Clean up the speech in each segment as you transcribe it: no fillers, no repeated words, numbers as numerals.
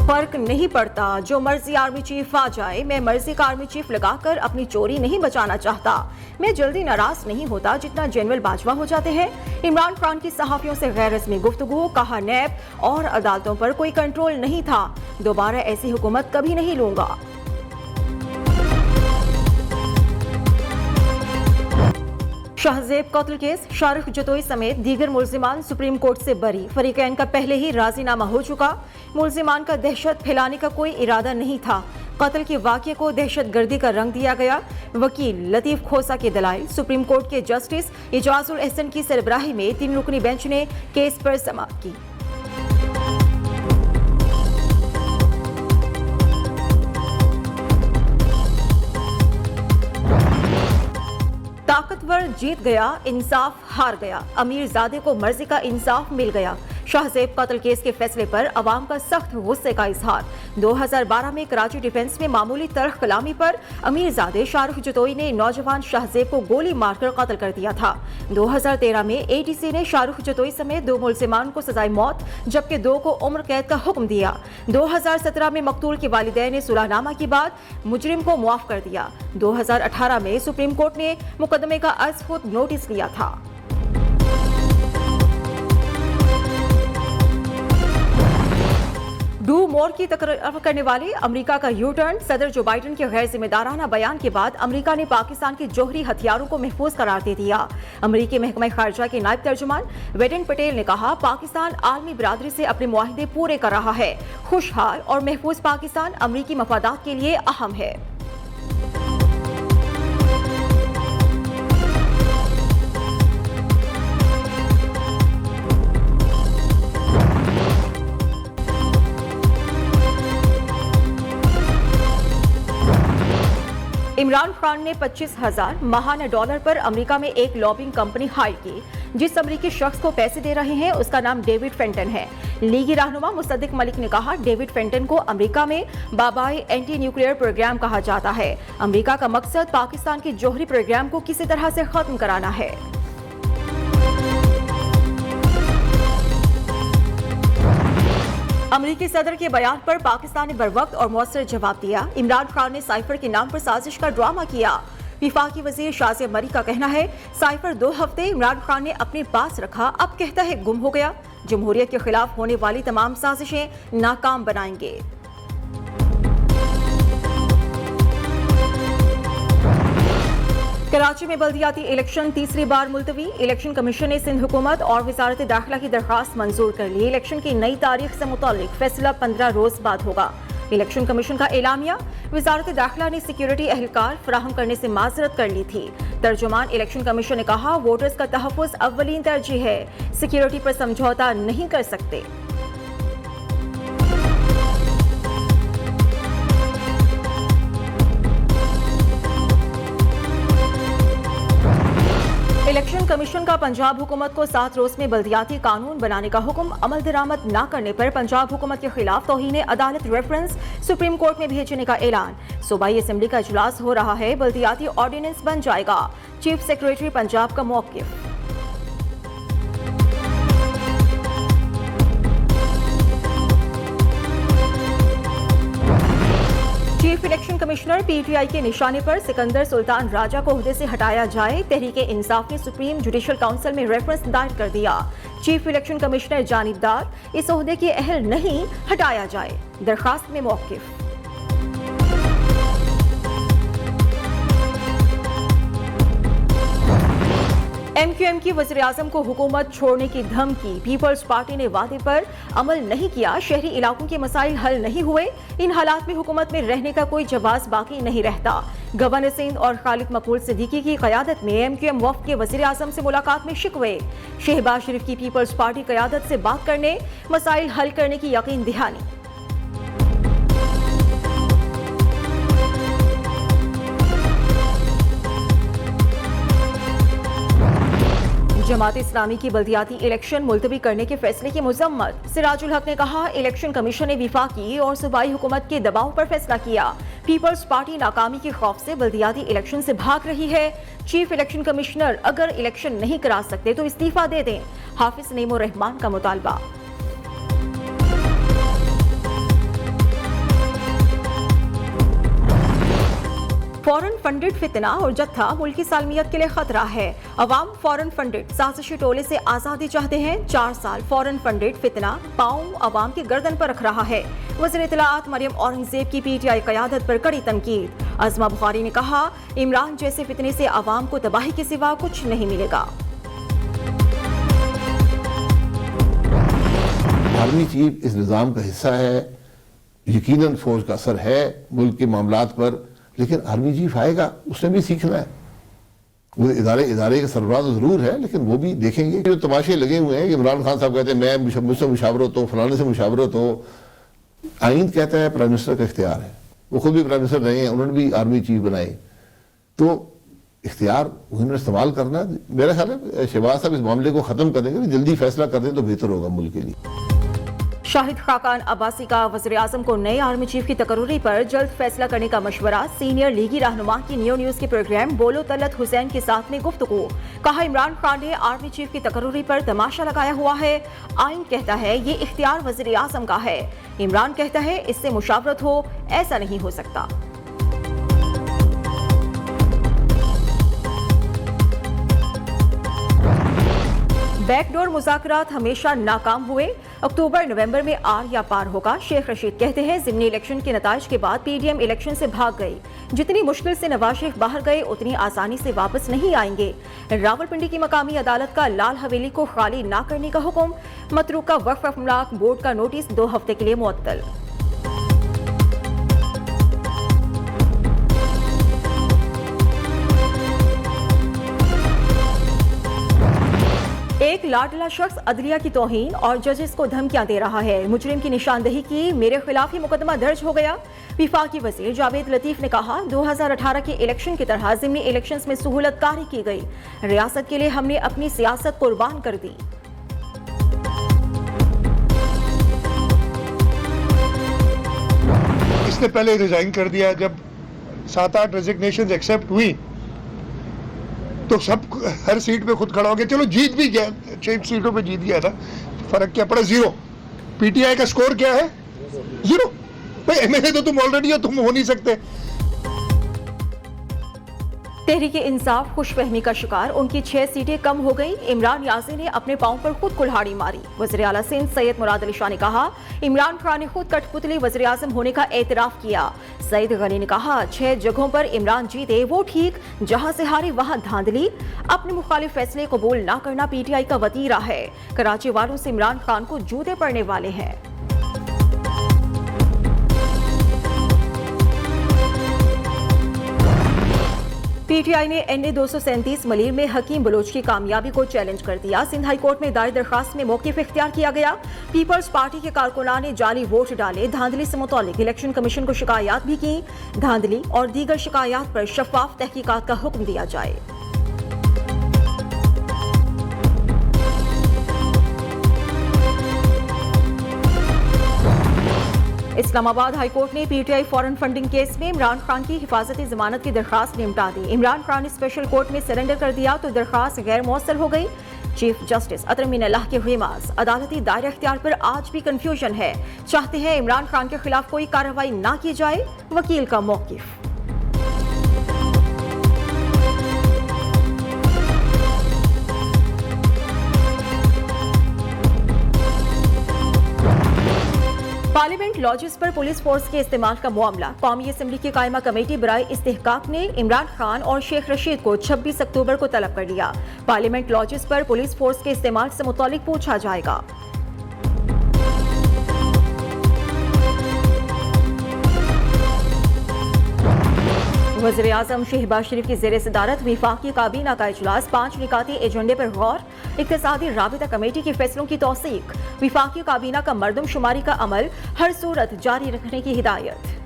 फर्क नहीं पड़ता, जो मर्जी आर्मी चीफ आ जाए, मैं मर्जी का आर्मी चीफ लगाकर अपनी चोरी नहीं बचाना चाहता। मैं जल्दी नाराज नहीं होता जितना जनरल बाजवा हो जाते हैं। इमरान खान की सहाफियों से गैर रस्मी गुफ्तगू, कहा नैब और अदालतों पर कोई कंट्रोल नहीं था, दोबारा ऐसी हुकूमत कभी नहीं लूंगा। शाहजेब कत्ल केस, शारिक जतोई समेत दीगर मुल्जिमान सुप्रीम कोर्ट से बरी। फरीकैन का पहले ही राजीनामा हो चुका। मुल्जिमान का दहशत फैलाने का कोई इरादा नहीं था। कत्ल के वाक़ये को दहशतगर्दी का रंग दिया गया। वकील लतीफ खोसा के दलाइल। सुप्रीम कोर्ट के जस्टिस इजाजुल एहसन की सरबराही में 3 रुकनी बेंच ने केस पर समाअत की। ताकतवर जीत गया, इंसाफ हार गया। अमीरजादे को मर्जी का इंसाफ मिल गया। शाहजेब कत्ल केस के फैसले पर अवाम का सख्त गुस्से का इजहार। 2012 में कराची डिफेंस में मामूली तर्क कलामी पर अमीरजादे शाहरुख जतोई ने नौजवान शाहजेब को गोली मारकर कत्ल कर दिया था। 2013 में एटीसी ने शाहरुख जतोई समेत 2 मुल्जिमान को सजाए मौत, जबकि 2 को उम्र कैद का हुक्म दिया। 2017 में मकतूल के वालिदैन ने सुलहनामा के बाद मुजरिम को मुआफ कर दिया। 2018 में सुप्रीम कोर्ट ने मुकदमे का अज़ नोटिस लिया था। डू मोर की तकरीर करने वाले अमेरिका का यू टर्न। सदर जो बाइडन के गैर जिम्मेदाराना बयान के बाद अमेरिका ने पाकिस्तान के जौहरी हथियारों को महफूज करार दे दिया। अमेरिकी महकमा खारजा के नायब तर्जुमान वेडेन पटेल ने कहा, पाकिस्तान आलमी बिरादरी से अपने मुआहिदे पूरे कर रहा है। खुशहाल और महफूज पाकिस्तान अमेरिकी मफादात के लिए अहम है। इमरान खान ने 25,000 माहाना डॉलर पर अमेरिका में एक लॉबिंग कंपनी हायर की। जिस अमेरिकी शख्स को पैसे दे रहे हैं उसका नाम डेविड फेंटन है। लीगी रहनुमा मुसद्दिक मलिक ने कहा, डेविड फेंटन को अमेरिका में बाबाए एंटी न्यूक्लियर प्रोग्राम कहा जाता है। अमेरिका का मकसद पाकिस्तान के जौहरी प्रोग्राम को किसी तरह से खत्म कराना है। अमेरिकी सदर के बयान पर पाकिस्तान ने बरवक्त और मौसर जवाब दिया। इमरान खान ने साइफर के नाम पर साजिश का ड्रामा किया। विफाकी वजीर शाज़िया मरी का कहना है, साइफर 2 हफ्ते इमरान खान ने अपने पास रखा, अब कहता है गुम हो गया। जमहूरियत के खिलाफ होने वाली तमाम साजिशें नाकाम बनाएंगे। कराची में बल्दियाती इलेक्शन तीसरी बार मुलतवी। इलेक्शन कमीशन ने सिंध हुकूमत और वजारत दाखिला की दरखास्त मंजूर कर ली। इलेक्शन की नई तारीख से मुतालिक फैसला 15 रोज बाद होगा। इलेक्शन कमीशन का एलामिया, वजारत दाखिला ने सिक्योरिटी एहलकार फराहम करने से माजरत कर ली थी। तर्जुमान इलेक्शन कमीशन ने कहा, वोटर्स का तहफ़्फ़ुज़ अव्वलीन तरजीह है, सिक्योरिटी पर समझौता नहीं कर सकते। इलेक्शन कमीशन का पंजाब हुकूमत को 7 रोज में बल्दियाती कानून बनाने का हुक्म। अमल दरामद न करने पर पंजाब हुकूमत के खिलाफ तौहीन अदालत रेफरेंस सुप्रीम कोर्ट में भेजने का ऐलान। सूबाई असेंबली का इजलास हो रहा है, बल्दियाती ऑर्डिनेंस बन जाएगा। चीफ सेक्रेटरी पंजाब का मौक़िफ़। चीफ इलेक्शन कमिश्नर पीटीआई के निशाने पर सिकंदर सुल्तान राजा को ओहदे से हटाया जाए। तहरीके इंसाफ ने सुप्रीम जुडिशल काउंसिल में रेफरेंस दायर कर दिया। चीफ इलेक्शन कमिश्नर जानिबदार इस ओहदे के अहल नहीं, हटाया जाए। दरखास्त में मौक़िफ़। एमक्यूएम की वज़ीर-ए-आज़म को हुकूमत छोड़ने की धमकी। पीपल्स पार्टी ने वादे पर अमल नहीं किया। शहरी इलाकों के मसाइल हल नहीं हुए। इन हालात में हुकूमत में रहने का कोई जवाब बाकी नहीं रहता। गवर्नर सिंध और खालिद मकबूल सिद्दीकी की क़यादत में एमक्यूएम वफ़द के वज़ीर-ए-आज़म से मुलाकात में शिकवे। शहबाज शरीफ की पीपल्स पार्टी क़यादत से बात करने, मसाइल हल करने की यकीन दहानी। जमात इस्लामी की बल्दियाती इलेक्शन मुलतवी करने के फैसले की मजम्मत। सिराजुल हक ने कहा, इलेक्शन कमीशन ने विफाकी और सूबाई हुकूमत के दबाव पर फैसला किया। पीपल्स पार्टी नाकामी के खौफ से बल्दियाती इलेक्शन से भाग रही है। चीफ इलेक्शन कमिश्नर अगर इलेक्शन नहीं करा सकते तो इस्तीफा दे दें। हाफिज नईमुर रहमान का मुतालबा। फॉरेन फंडेड फितना और जत्था मुल्क की सालमियत के लिए खतरा है। अवाम फॉरेन फंडेड साजिशी टोले से आजादी चाहते हैं। 4 साल फॉरेन फंडेड फितना पांव अवाम की गर्दन पर रख रहा है। वज़ीर इत्तलाआत मरियम औरंगजेब की PTI क़यादत पर कड़ी तनकीद। अज़मा बुखारी ने कहा, इमरान जैसे फितने से अवाम को तबाही के सिवा कुछ नहीं मिलेगा। आर्मी चीफ इस निज़ाम का हिस्सा है, यकीनन फौज का असर है मुल्क के मामलात पर, लेकिन आर्मी चीफ आएगा, उसने भी सीखना है। वो इदारे का सरबराह तो जरूर है, लेकिन वो भी देखेंगे। जो तमाशे लगे हुए हैं कि इमरान खान साहब कहते हैं मैं मुझसे मुशावरत हो, फलाने से मुशावरत हो। आइन कहता है प्राइम मिनिस्टर का इख्तियार है, वो खुद भी प्राइम मिनिस्टर रहे हैं, उन्होंने भी आर्मी चीफ बनाए, तो इख्तियार उन्होंने इस्तेमाल करना। मेरा ख्याल है शहबाज साहब इस मामले को खत्म कर देंगे, जल्दी फैसला कर दें तो बेहतर होगा मुल्क के लिए। शाहिद खाकान अब्बासी का वज़ीर आज़म को नए आर्मी चीफ की तकर्री पर जल्द फैसला करने का मशवरा। सीनियर लीगी रहनुमा की न्यू न्यूज़ के प्रोग्राम बोलो तलत हुसैन के साथ में गुफ्तगू। कहा, इमरान खान ने आर्मी चीफ की तकर्री पर तमाशा लगाया हुआ है। आइन कहता है ये इख्तियार वज़ीर आज़म का है। इमरान कहता है इससे मुशावरत हो, ऐसा नहीं हो सकता। बैकडोर मुज़ाकरात हमेशा नाकाम हुए। अक्टूबर नवंबर में आर या पार होगा। शेख रशीद कहते हैं, ज़िमनी इलेक्शन के नताइज के बाद PDM इलेक्शन से भाग गई। जितनी मुश्किल से नवाज शरीफ बाहर गए, उतनी आसानी से वापस नहीं आएंगे। रावलपिंडी की मकामी अदालत का लाल हवेली को खाली ना करने का हुक्म। मतरूका वक्फ अमलाक बोर्ड का नोटिस 2 हफ्ते के लिए मुअत्तल। एक लाडला शख्स अदलिया की तौहीन और जजेस को धमकियां दे रहा है। मुजरिम की निशानदेही की, मेरे खिलाफ ही मुकदमा दर्ज हो गया। विफाकी वज़ीर जावेद लतीफ ने कहा, 2018 के इलेक्शन की तरह ज़िमनी इलेक्शंस में सहूलतकारी की गई। रियासत के लिए हमने अपनी सियासत कुर्बान कर दी। इसने पहले रिजाइन कर दिया। जब 7-8 रेजिग्नेशन एक्सेप्ट हुई तो सब हर सीट पे खुद खड़ा हो गया। चलो जीत भी गया, 6 सीटों पे जीत गया था, फर्क क्या पड़ा? 0। PTI का स्कोर क्या है? 0। भाई MLA तो तुम ऑलरेडी हो, तुम हो नहीं सकते। तहरीक इंसाफ खुशफहमी का शिकार, उनकी 6 सीटें कम हो गई। इमरान यासी ने अपने पांव पर खुद कुल्हाड़ी मारी। वज़ीर आला सिंध सैयद मुराद अली शाह ने कहा, इमरान खान ने खुद कठपुतली वज़ीर आज़म होने का एतराफ किया। सईद गनी ने कहा, 6 जगहों पर इमरान जीते वो ठीक, जहां से हारे वहां धांधली। अपने मुखालिफ फैसले कबूल ना करना PTI का वतीरा है। कराची वालों से इमरान खान को जूते पड़ने वाले हैं। PTI ने NA 237 मलीर में हकीम बलोच की कामयाबी को चैलेंज कर दिया। सिंध हाई कोर्ट में दायर दरखास्त में मौक़िफ़ इख्तियार किया गया। पीपल्स पार्टी के कारकुनान ने जाली वोट डाले। धांधली से मुतालिक इलेक्शन कमीशन को शिकायत भी की। धांधली और दीगर शिकायत पर शफाफ तहकीकात का हुक्म दिया जाए। इस्लामाबाद हाई कोर्ट ने PTI फॉरेन फंडिंग केस में इमरान खान की हिफाजती जमानत की दरखास्त निपटा दी। इमरान खान ने स्पेशल कोर्ट में सरेंडर कर दिया तो दरखास्त गैर मौसर हो गई। चीफ जस्टिस अतर मीन अल्लाह के हुईमास अदालती दायरे इख्तियार पर आज भी कंफ्यूजन है। चाहते हैं इमरान खान के खिलाफ कोई कार्रवाई ना की जाए। वकील का मौकिफ। पार्लियामेंट लॉजेस पर पुलिस फोर्स के इस्तेमाल का मामला। कौमी असम्बली की कायमा कमेटी बराए इस्तेहकाक ने इमरान खान और शेख रशीद को 26 अक्टूबर को तलब कर लिया। पार्लियामेंट लॉजेस पर पुलिस फोर्स के इस्तेमाल से मुतालिक पूछा जाएगा। वज़ीर आज़म शहबाज शरीफ की ज़ेर सदारत वफाकी काबीना का इजलास। 5 निकाती एजेंडे पर गौर। इक़्तिसादी राबिता कमेटी के फैसलों की तौसीक। वफाकी काबीना का मरदमशुमारी का अमल हर सूरत जारी रखने की हिदायत।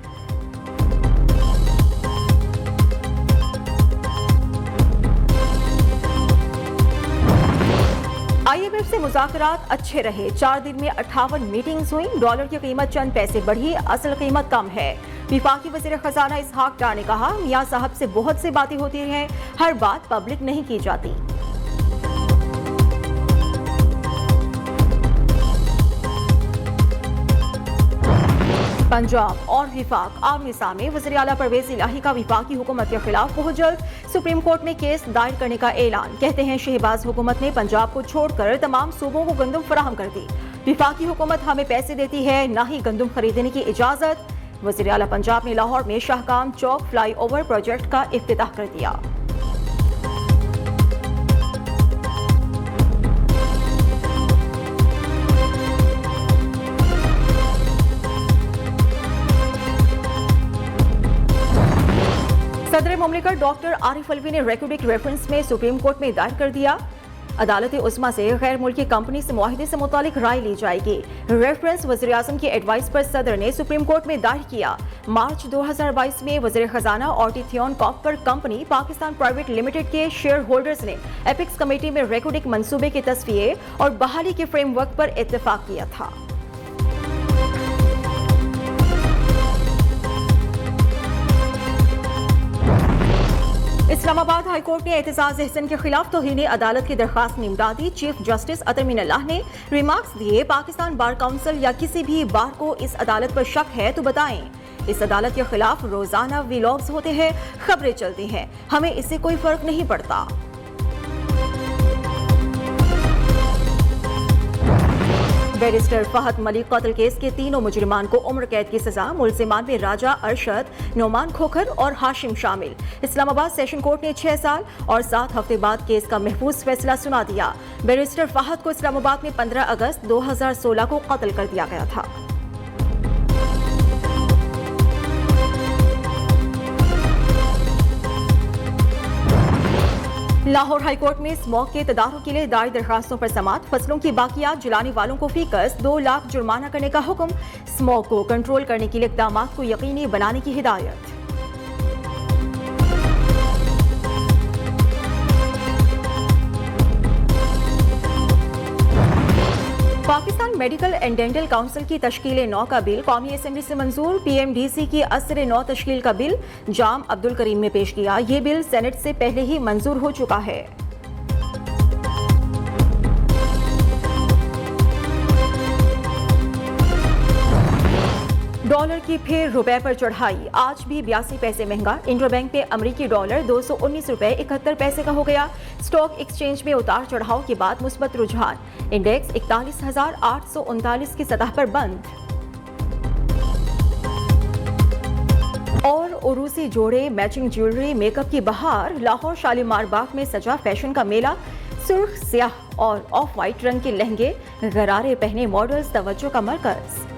IMF से मुज़ाकरात अच्छे रहे। 4 दिन में 58 मीटिंग्स हुई। डॉलर की कीमत चंद पैसे बढ़ी, असल कीमत कम है। विफाकी वज़ीर खजाना इसहाक डार ने कहा, मियां साहब से बहुत सी बातें होती हैं, हर बात पब्लिक नहीं की जाती। पंजाब और विफाक आमने सामने। वज़ीर आला परवेज इलाही का विफाकी हुकूमत के खिलाफ बहुत जल्द सुप्रीम कोर्ट में केस दायर करने का ऐलान। कहते हैं शहबाज हुकूमत ने पंजाब को छोड़कर तमाम सूबों को गंदम फराहम कर दी। विफाकी हुकूमत हमें पैसे देती है, न ही गंदम खरीदने की इजाजत। वज़ीर आला पंजाब ने लाहौर में शाहकाम चौक फ्लाईओवर प्रोजेक्ट का इफ्तिताह कर दिया। सदर मुमलिकत डॉक्टर आरिफ अलवी ने रेक्यूडिक रेफरेंस में सुप्रीम कोर्ट में दायर कर दिया। अदालत उस्मा से गैर मुल्की कंपनी से मुआहिदे से मुतालिक राय ली जाएगी। रेफरेंस वज़ीर आज़म की एडवाइस पर सदर ने सुप्रीम कोर्ट में दायर किया। मार्च 2022 में वज़ीर खजाना ऑर्टिथियन copper company Pakistan private limited के शेयर होल्डर्स ने एपिक्स कमेटी में रेक्यूडिक मंसूबे के तस्वीर और बहाली के फ्रेमवर्क पर इत्तेफाक किया था। इस्लामाबाद हाई कोर्ट ने एतजाज अहसन के खिलाफ तौहीन अदालत की दरखास्त निमटा दी। चीफ जस्टिस अतर मिनल्लाह ने रिमार्क्स दिए, पाकिस्तान बार काउंसिल या किसी भी बार को इस अदालत पर शक है तो बताएं। इस अदालत के खिलाफ रोजाना व्लॉग्स होते हैं, खबरें चलती हैं, हमें इससे कोई फर्क नहीं पड़ता। बैरिस्टर फहद मलिक कत्ल केस के तीनों मुजरिमान को उम्र कैद की सजा। मुलजिमान में राजा अरशद, नोमान खोखर और हाशिम शामिल। इस्लामाबाद सेशन कोर्ट ने 6 साल और 7 हफ्ते बाद केस का महफूज फैसला सुना दिया। बैरिस्टर फहद को इस्लामाबाद में 15 अगस्त 2016 को कत्ल कर दिया गया था। लाहौर हाई कोर्ट में स्मॉग के तदारुक के लिए दायर दरखास्तों पर समाअत। फसलों की बाकियात जलाने वालों को फीकस 2 लाख जुर्माना करने का हुक्म। स्मॉग को कंट्रोल करने के लिए इक़दाम को यकीनी बनाने की हिदायत। Pakistan medical and dental council की तश्कील 9 का बिल कौमी असेंबली से मंजूर। PMDC की असर 9 तश्कील का बिल जाम अब्दुल करीम ने पेश किया। ये बिल सेनेट से पहले ही मंजूर हो चुका है। डॉलर की फिर रुपए पर चढ़ाई, आज भी 82 पैसे महंगा। इंट्रा बैंक पे अमरीकी डॉलर 219 रुपए 71 पैसे का हो गया। स्टॉक एक्सचेंज में उतार चढ़ाव के बाद मुस्बत रुझान, इंडेक्स 41,839 की सतह पर बंद। और उरूसी जोड़े मैचिंग ज्वेलरी मेकअप की बहार। लाहौर शालीमार बाग में सजा फैशन का मेला। सुर्ख, स्याह और ऑफ वाइट रंग के लहंगे, गरारे पहने मॉडल्स तवज्जो का मरकज।